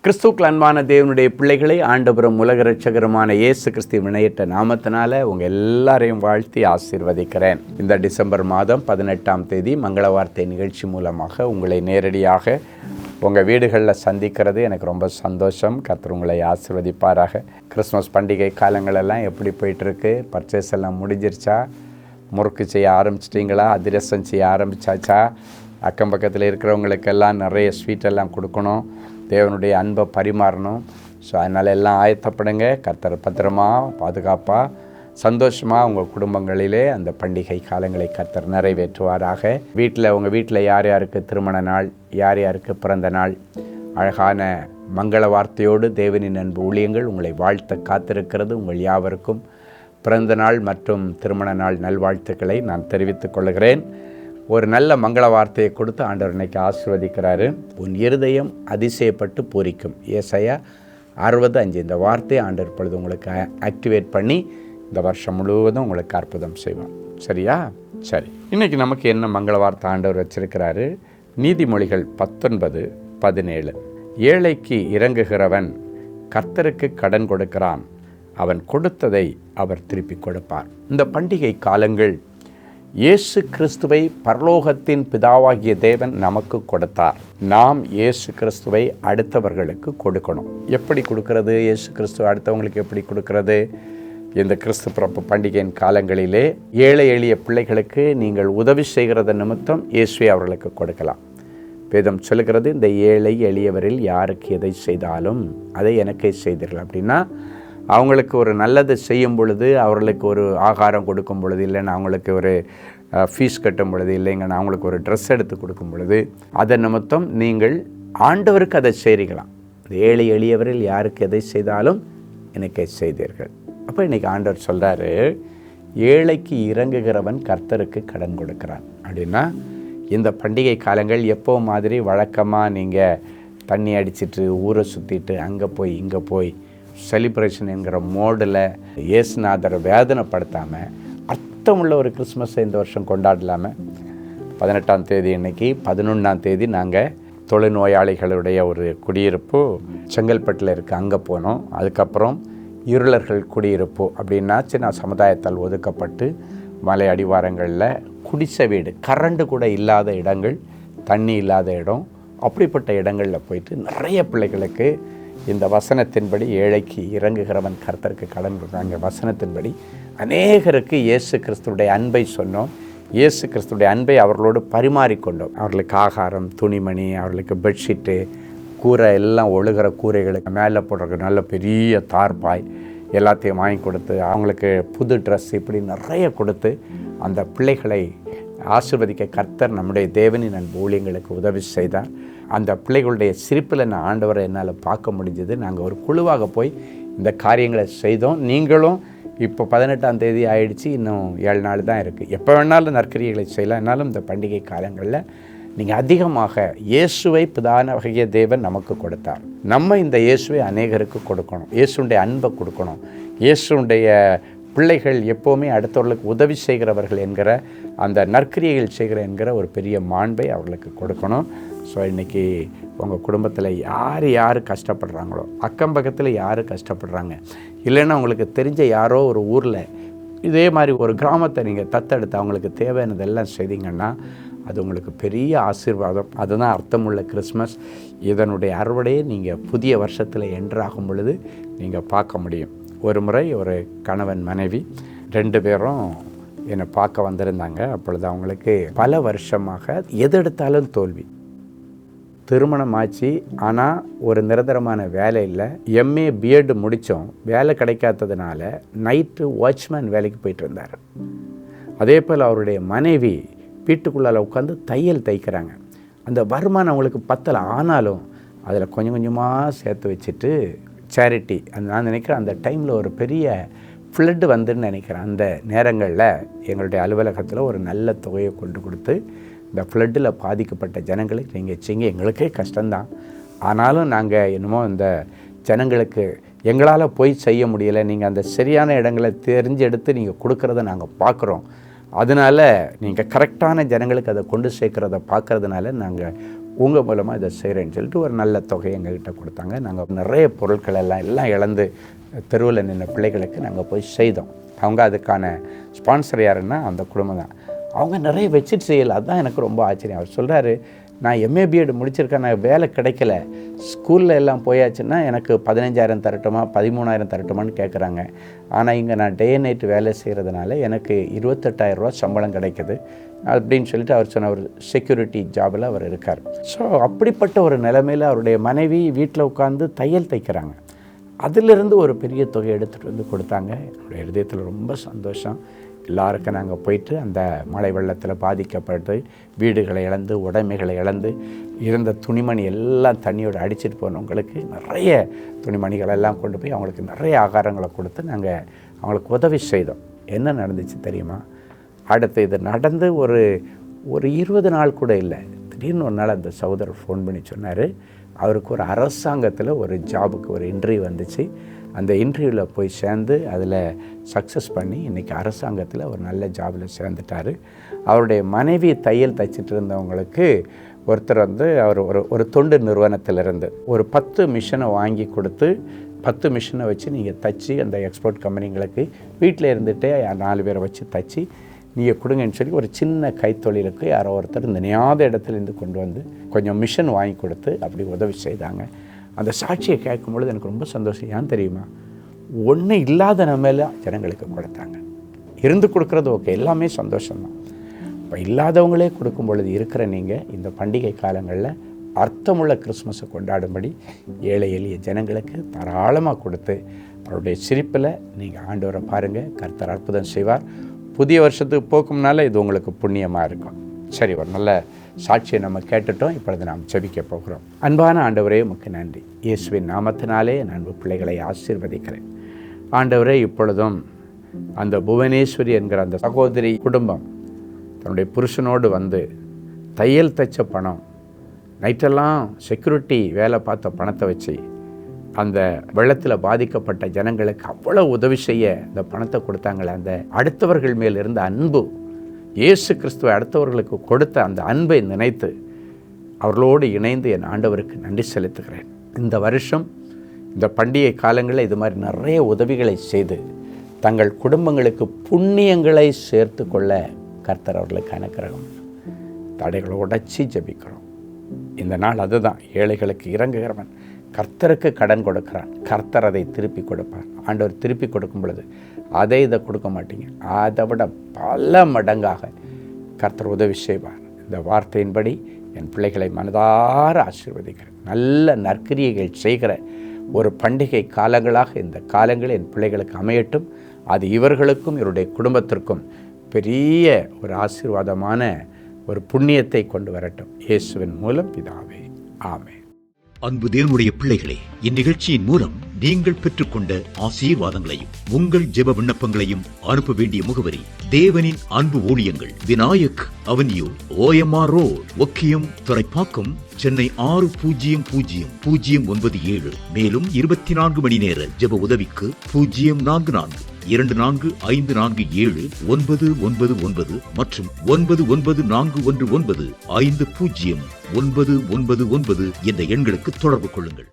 கிறிஸ்துவுக்குள் அன்பான தேவனுடைய பிள்ளைகளை ஆண்டவரும் உலக இரட்சகருமான இயேசு கிறிஸ்து வினையிட்ட நாமத்தினால உங்கள் எல்லாரையும் வாழ்த்தி ஆசீர்வதிக்கிறேன். இந்த டிசம்பர் மாதம் 18ஆம் தேதி மங்கள வார்த்தை நிகழ்ச்சி மூலமாக உங்களை நேரடியாக உங்கள் வீடுகளில் சந்திக்கிறது எனக்கு ரொம்ப சந்தோஷம். கர்த்தர் உங்களை ஆசீர்வதிப்பாராக. கிறிஸ்மஸ் பண்டிகை காலங்களெல்லாம் எப்படி போயிட்டுருக்கு? பர்ச்சேஸ் எல்லாம் முடிஞ்சிருச்சா? முறுக்கு செய்ய ஆரம்பிச்சிட்டிங்களா? அதிரசம் செய்ய ஆரம்பித்தாச்சா? அக்கம் பக்கத்தில் இருக்கிறவங்களுக்கெல்லாம் நிறைய ஸ்வீட்டெல்லாம் கொடுக்கணும், தேவனுடைய அன்பை பரிமாறணும். ஸோ அதனால் எல்லாம் ஆயத்தப்படுங்க. கர்த்தர் பத்திரமா பாதுகாப்பாக சந்தோஷமாக உங்கள் குடும்பங்களிலே அந்த பண்டிகை காலங்களை கர்த்தர் நிறைவேற்றுவாராக. உங்கள் வீட்டில் யார் யாருக்கு திருமண நாள், யார் யாருக்கு பிறந்த நாள், அழகான மங்கள வார்த்தையோடு தேவனின் அன்பு ஊழியங்கள் உங்களை வாழ்த்த காத்திருக்கிறது. உங்கள் யாவருக்கும் பிறந்த நாள் மற்றும் திருமண நாள் நல்வாழ்த்துக்களை நான் தெரிவித்துக் கொள்கிறேன். ஒரு நல்ல மங்கள வார்த்தையை கொடுத்து ஆண்டவர் இன்னைக்கு ஆசீர்வதிக்கிறாரு. உன் இருதயம் அதிசயப்பட்டு பூரிக்கும். ஏசாயா 60:5 இந்த வார்த்தையை ஆண்டவர் இப்பொழுது உங்களுக்கு ஆக்டிவேட் பண்ணி இந்த வருஷம் முழுவதும் உங்களுக்கு அற்புதம் செய்வார். சரியா? சரி, இன்றைக்கி நமக்கு என்ன மங்கள வார்த்தை ஆண்டவர் வச்சிருக்கிறாரு? நீதிமொழிகள் 19:17 ஏழைக்கு இறங்குகிறவன் கர்த்தருக்கு கடன் கொடுக்கிறான், அவன் கொடுத்ததை அவர் திருப்பி கொடுப்பார். இந்த பண்டிகை காலங்கள் இயேசு கிறிஸ்துவை பரலோகத்தின் பிதாவாகிய தேவன் நமக்கு கொடுத்தார். நாம் இயேசு கிறிஸ்துவை அடுத்தவர்களுக்கு கொடுக்கணும். எப்படி கொடுக்கறது? இயேசு கிறிஸ்துவ அடுத்தவங்களுக்கு எப்படி கொடுக்கறது? இந்த கிறிஸ்து பிறப்பு பண்டிகையின் காலங்களிலே ஏழை எளிய பிள்ளைகளுக்கு நீங்கள் உதவி செய்கிறது நிமித்தம் இயேசுவை அவர்களுக்கு கொடுக்கலாம். வேதம் சொல்லுகிறது, இந்த ஏழை எளியவரில் யாருக்கு எதை செய்தாலும் அதை எனக்கே செய்தீர்கள். அப்படின்னா அவங்களுக்கு ஒரு நல்லது செய்யும் பொழுது, அவர்களுக்கு ஒரு ஆகாரம் கொடுக்கும் பொழுது, இல்லைன்னா அவங்களுக்கு ஒரு ஃபீஸ் கட்டும் பொழுது, இல்லைங்கன்னா அவங்களுக்கு ஒரு ட்ரெஸ் எடுத்து கொடுக்கும் பொழுது, அதன் நிமித்தம் நீங்கள் ஆண்டவருக்கு அதை செய்கிறீங்களாம். ஏழை எளியவரில் யாருக்கு எதை செய்தாலும் எனக்கே செய்தீர்கள். அப்போ இன்றைக்கி ஆண்டவர் சொல்கிறாரு, ஏழைக்கு இறங்குகிறவன் கர்த்தருக்கு கடன் கொடுக்கிறான். அப்படின்னா இந்த பண்டிகை காலங்கள் எப்போ மாதிரி வழக்கமாக நீங்கள் தண்ணி அடிச்சிட்டு ஊரை சுற்றிட்டு அங்கே போய் இங்கே போய் செலிப்ரேஷன் என்கிற மோடில் இயேசுநாதரை வேதனைப்படுத்தாமல் அர்த்தமுள்ள ஒரு கிறிஸ்மஸை இந்த வருஷம் கொண்டாடலாமல். 18ஆம் தேதி இன்னைக்கு 11ஆம் தேதி நாங்கள் தொழுநோயாளிகளுடைய ஒரு குடியிருப்பு செங்கல்பட்டில் இருக்குது, அங்கே போனோம். அதுக்கப்புறம் இருளர்கள் குடியிருப்பு அப்படின்னா சின்ன சமுதாயத்தால் ஒதுக்கப்பட்டு மலை அடிவாரங்களில் குடிசை வீடு, கரண்டு கூட இல்லாத இடங்கள், தண்ணி இல்லாத இடம், அப்படிப்பட்ட இடங்களில் போயிட்டு நிறைய பிள்ளைகளுக்கு இந்த வசனத்தின்படி ஏழைக்கு இறங்குகிறவன் கர்த்தருக்கு கடன் கொடுக்குறாங்க. வசனத்தின்படி அநேகருக்கு இயேசு கிறிஸ்துடைய அன்பை சொன்னோம். இயேசு கிறிஸ்துடைய அன்பை அவர்களோடு பரிமாறிக்கொண்டோம். அவர்களுக்கு ஆகாரம், துணிமணி, அவர்களுக்கு பெட்ஷீட்டு, கூரை எல்லாம் ஒழுகிற கூரைகளுக்கு மேலே போடுறதுக்கு நல்ல பெரிய தார்பாய் எல்லாத்தையும் வாங்கி கொடுத்து, அவங்களுக்கு புது ட்ரெஸ், இப்படி நிறைய கொடுத்து அந்த பிள்ளைகளை ஆசீர்வதிக்க கர்த்தர் நம்முடைய தேவனின் அன்பு ஊழியங்களுக்கு உதவி செய்தார். அந்த பிள்ளைகளுடைய சிரிப்பில் நான் ஆண்டவரை என்னால் பார்க்க முடிஞ்சது. நாங்கள் ஒரு குழுவாக போய் இந்த காரியங்களை செய்தோம். நீங்களும் இப்போ 18ஆம் தேதி ஆயிடுச்சு, இன்னும் 7 நாள் தான் இருக்குது. எப்போ வேணாலும் நற்கிரியைகளை செய்யலாம். என்னாலும் இந்த பண்டிகை காலங்களில் நீங்கள் அதிகமாக இயேசுவை பிரதான வகைய தேவன் நமக்கு கொடுத்தார். நம்ம இந்த இயேசுவை அநேகருக்கு கொடுக்கணும். இயேசுடைய அன்பை கொடுக்கணும். இயேசுடைய பிள்ளைகள் எப்போவுமே அடுத்தவர்களுக்கு உதவி செய்கிறவர்கள் என்கிற அந்த நற்கிரியைகள் செய்கிற என்கிற ஒரு பெரிய மாண்பை அவர்களுக்கு கொடுக்கணும். ஸோ இன்றைக்கி உங்கள் குடும்பத்தில் யார் கஷ்டப்படுறாங்களோ, அக்கம் பக்கத்தில் யார் கஷ்டப்படுறாங்க, இல்லைன்னா உங்களுக்கு தெரிஞ்ச யாரோ ஒரு ஊரில் இதே மாதிரி ஒரு கிராமத்தை நீங்கள் தத்தெடுத்து அவங்களுக்கு தேவையானதெல்லாம் செய்தீங்கன்னா அது உங்களுக்கு பெரிய ஆசீர்வாதம். அதுதான் அர்த்தமுள்ள கிறிஸ்மஸ். இதனுடைய அறுவடையை நீங்கள் புதிய வருஷத்தில் என்றாகும் பொழுது நீங்கள் பார்க்க முடியும். ஒரு முறை ஒரு கணவன் மனைவி 2 பேரும் என்னை பார்க்க வந்திருந்தாங்க. அப்பொழுது அவங்களுக்கு பல வருஷமாக எது எடுத்தாலும் தோல்வி. திருமணம் ஆச்சு, ஆனால் ஒரு நிரந்தரமான வேலை இல்லை. எம்ஏ பிஎட் முடித்தோம், வேலை கிடைக்காததுனால நைட்டு வாட்ச்மேன் வேலைக்கு போயிட்டு இருந்தார். அதே போல் அவருடைய மனைவி வீட்டுக்குள்ளால் உட்காந்து தையல் தைக்கிறாங்க. அந்த வருமானம் அவங்களுக்கு பத்தலை, ஆனாலும் அதில் கொஞ்சம் கொஞ்சமாக சேர்த்து வச்சுட்டு சேரிட்டி, நான் நினைக்கிறேன் அந்த டைமில் ஒரு பெரிய ஃப்ளட்டு வந்துன்னு நினைக்கிறேன். அந்த நேரங்களில் எங்களுடைய அலுவலகத்தில் ஒரு நல்ல தொகையை கொண்டு கொடுத்து இந்த ஃப்ளட்டில் பாதிக்கப்பட்ட ஜனங்களுக்கு நீங்கள் செய்யுங்க, எங்களுக்கே கஷ்டம்தான், ஆனாலும் நாங்கள் என்னமோ இந்த ஜனங்களுக்கு எங்களால் போய் செய்ய முடியலை, நீங்கள் அந்த சரியான இடங்களை தெரிஞ்செடுத்து நீங்கள் கொடுக்குறத நாங்கள் பார்க்குறோம், அதனால் நீங்கள் கரெக்டான ஜனங்களுக்கு அதை கொண்டு சேர்க்குறத பார்க்குறதுனால நாங்கள் உங்கள் மூலமாக இதை செய்கிறேன்னு சொல்லிட்டு ஒரு நல்ல தொகை எங்ககிட்ட கொடுத்தாங்க. நாங்கள் நிறைய பொருட்கள் எல்லாம் இழந்து தெருவில் நின்ற பிள்ளைகளுக்கு நாங்கள் போய் செய்தோம். அவங்க அதுக்கான ஸ்பான்சர் யாருன்னா அந்த குடும்பம் தான். அவங்க நிறைய வச்சுட்டு செய்யலை. அதுதான் எனக்கு ரொம்ப ஆச்சரியம். அவர் சொல்கிறாரு, நான் எம்ஏ பிஎட் முடிச்சிருக்கேன், நான் வேலை கிடைக்கல, ஸ்கூலில் எல்லாம் போயாச்சுன்னா எனக்கு 15,000 தரட்டுமா 13,000 தரட்டுமான்னு கேட்குறாங்க. ஆனால் இங்கே நான் டே நைட் வேலை செய்கிறதுனால எனக்கு 28,000 ரூபா சம்பளம் கிடைக்குது அப்படின்னு சொல்லிட்டு அவர் சொன்ன ஒரு செக்யூரிட்டி ஜாபில் அவர் இருக்கார். ஸோ அப்படிப்பட்ட ஒரு நிலைமையில் அவருடைய மனைவி வீட்டில் உட்காந்து தையல் தைக்கிறாங்க. அதிலிருந்து ஒரு பெரிய தொகை எடுத்துகிட்டு வந்து கொடுத்தாங்க. என்னுடைய இதயத்தில் ரொம்ப சந்தோஷம். எல்லாருக்கும் நாங்கள் போயிட்டு அந்த மழை வெள்ளத்தில் பாதிக்கப்பட்டு வீடுகளை இழந்து உடைமைகளை இழந்து இருந்த துணிமணி எல்லாம் தண்ணியோடு அடிச்சிட்டு போனவங்களுக்கு நிறைய துணிமணிகள் எல்லாம் கொண்டு போய் அவங்களுக்கு நிறைய ஆகாரங்களை கொடுத்து நாங்கள் அவங்களுக்கு உதவி செய்தோம். என்ன நடந்துச்சு தெரியுமா? அடுத்து இது நடந்து ஒரு 20 நாள் கூட இல்லை, திடீர்னு ஒரு நாள் அந்த சகோதரர் ஃபோன் பண்ணி சொன்னார், அவருக்கு ஒரு அரசாங்கத்தில் ஒரு ஜாபுக்கு ஒரு இன்டர்வியூ வந்துச்சு. அந்த இன்டர்வியூவில் போய் சேர்ந்து அதில் சக்ஸஸ் பண்ணி இன்றைக்கி அரசாங்கத்தில் ஒரு நல்ல ஜாபில் சேர்ந்துட்டார். அவருடைய மனைவி தையல் தைச்சிட்டு இருந்தவங்களுக்கு ஒருத்தர் வந்து அவர் ஒரு தொண்டு நிறுவனத்திலிருந்து ஒரு 10 மிஷினை வாங்கி கொடுத்து 10 மிஷினை வச்சு நீங்கள் தைச்சி அந்த எக்ஸ்போர்ட் கம்பெனிங்களுக்கு வீட்டில் இருந்துகிட்டே 4 பேரை வச்சு தைச்சி நீங்கள் கொடுங்கன்னு சொல்லி ஒரு சின்ன கைத்தொழிலுக்கு யாரோ ஒருத்தர் நினையாத இடத்துலேருந்து கொண்டு வந்து கொஞ்சம் மிஷின் வாங்கி கொடுத்து அப்படி உதவி செய்தாங்க. அந்த சாட்சியை கேட்கும் பொழுது எனக்கு ரொம்ப சந்தோஷம். ஏன் தெரியுமா? ஒன்றும் இல்லாத நம்மள ஜனங்களுக்கு கொடுத்தாங்க. இருந்து கொடுக்குறது ஓகே, எல்லாமே சந்தோஷம்தான். இப்போ இல்லாதவங்களே கொடுக்கும் பொழுது இருக்கிற நீங்கள் இந்த பண்டிகை காலங்களில் அர்த்தமுள்ள கிறிஸ்மஸை கொண்டாடும்படி ஏழை எளிய ஜனங்களுக்கு தாராளமாக கொடுத்து அவருடைய சிரிப்பில் நீங்கள் ஆண்டவரை பாருங்கள். கர்த்தர் அற்புதம் செய்வார். புதிய வருஷத்துக்கு போக்கும்னால இது உங்களுக்கு புண்ணியமாக இருக்கும். சரி, ஒரு நல்ல சாட்சியை நம்ம கேட்டுட்டோம். இப்பொழுது நாம் ஜெபிக்க போகிறோம். அன்பான ஆண்டவரே, உமக்கு நன்றி. இயேசுவின் நாமத்தினாலே என் அன்பு பிள்ளைகளை ஆசீர்வதிக்கிறேன். ஆண்டவரே, இப்பொழுதும் அந்த புவனேஸ்வரி என்கிற அந்த சகோதரி குடும்பம் தன்னுடைய புருஷனோடு வந்து தையல் தைச்ச பணம், நைட்டெல்லாம் செக்யூரிட்டி வேலை பார்த்த பணத்தை வச்சு அந்த வெள்ளத்தில் பாதிக்கப்பட்ட ஜனங்களுக்கு அவ்வளோ உதவி செய்ய அந்த பணத்தை கொடுத்தாங்களே, அந்த அடுத்தவர்கள் மேல் இருந்த அன்பு, இயேசு கிறிஸ்துவை அடுத்தவர்களுக்கு கொடுத்த அந்த அன்பை நினைத்து அவர்களோடு இணைந்து என் ஆண்டவருக்கு நன்றி செலுத்துகிறேன். இந்த வருஷம் இந்த பண்டிகை காலங்களில் இது மாதிரி நிறைய உதவிகளை செய்து தங்கள் குடும்பங்களுக்கு புண்ணியங்களை சேர்த்து கொள்ள கர்த்தர் அவர்களுக்கு அனுக்கிரகம். தடைகளை உடைச்சி ஜெபிக்கிறோம். இந்த நாள் அதுதான், ஏழைகளுக்கு இறங்குகிறவன் கர்த்தருக்கு கடன் கொடுக்கிறான், கர்த்தர் அதை திருப்பி கொடுப்பார். ஆண்டவர் திருப்பி கொடுக்கும் பொழுது அதை இதை கொடுக்க மாட்டீங்க, அதை விட பல மடங்காக கர்த்தர் உதவி செய்வார். இந்த வார்த்தையின்படி என் பிள்ளைகளை மனதார ஆசீர்வதிக்கிறேன். நல்ல நற்கிரியைகள் செய்கிற ஒரு பண்டிகை காலங்களாக இந்த காலங்கள் என் பிள்ளைகளுக்கு அமையட்டும். அது இவர்களுக்கும் இவருடைய குடும்பத்திற்கும் பெரிய ஒரு ஆசீர்வாதமான ஒரு புண்ணியத்தை கொண்டு வரட்டும். இயேசுவின் மூலம் பிதாவே, ஆமென். அன்பு தேவனுடைய பிள்ளைகளே, இந்நிகழ்ச்சியின் மூலம் நீங்கள் பெற்றுக்கொண்ட ஆசீர்வாதங்களையும் உங்கள் ஜெப விண்ணப்பங்களையும் அனுப்ப வேண்டிய முகவரி: தேவனின் அன்பு ஊழியங்கள், Vinayak avenue, OMR road, Okkiyam, Thoraipakkam, Chennai 600097. மேலும் 24 மணி நேர ஜெப உதவிக்கு 044-24547-999 மற்றும் 9941150999 என்ற எண்களுக்கு தொடர்பு கொள்ளுங்கள்.